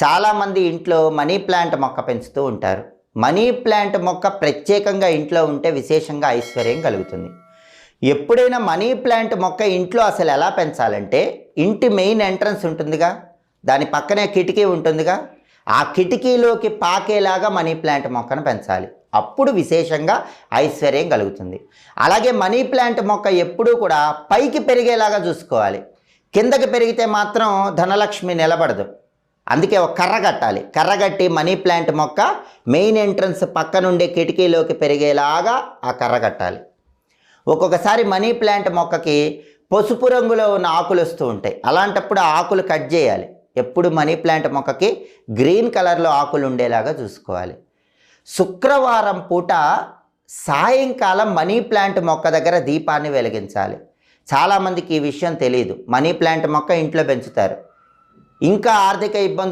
చాలామంది ఇంట్లో money plant మొక్క పెంచుతూ ఉంటారు. మనీ ప్లాంట్ మొక్క ప్రత్యేకంగా ఇంట్లో ఉంటే విశేషంగా ఐశ్వర్యం కలుగుతుంది. ఎప్పుడైనా మనీ ప్లాంట్ మొక్క ఇంట్లో అసలు ఎలా పెంచాలంటే, ఇంటి మెయిన్ ఎంట్రన్స్ ఉంటుందిగా, దాని పక్కనే కిటికీ ఉంటుందిగా, ఆ కిటికీలోకి పాకేలాగా మనీ ప్లాంట్ మొక్కను పెంచాలి. అప్పుడు విశేషంగా ఐశ్వర్యం కలుగుతుంది. అలాగే మనీ ప్లాంట్ మొక్క ఎప్పుడూ కూడా పైకి పెరిగేలాగా చూసుకోవాలి. కిందకి పెరిగితే మాత్రం ధనలక్ష్మి నిలబడదు. అందుకే ఒక కర్ర కట్టాలి. కర్ర కట్టి మనీ ప్లాంట్ మొక్క మెయిన్ ఎంట్రన్స్ పక్క నుండి కిటికీలోకి పెరిగేలాగా ఆ కర్ర కట్టాలి. ఒక్కొక్కసారి మనీ ప్లాంట్ మొక్కకి పసుపు రంగులో ఉన్న ఆకులు వస్తూ ఉంటాయి. అలాంటప్పుడు ఆ ఆకులు కట్ చేయాలి. ఎప్పుడు మనీ ప్లాంట్ మొక్కకి గ్రీన్ కలర్లో ఆకులు ఉండేలాగా చూసుకోవాలి. శుక్రవారం పూట సాయంకాలం మనీ ప్లాంట్ మొక్క దగ్గర దీపాన్ని వెలిగించాలి. చాలామందికి ఈ విషయం తెలియదు. మనీ ప్లాంట్ మొక్క ఇంట్లో పెంచుతారు. ఇంకా ఆర్థిక ఇబ్బందులు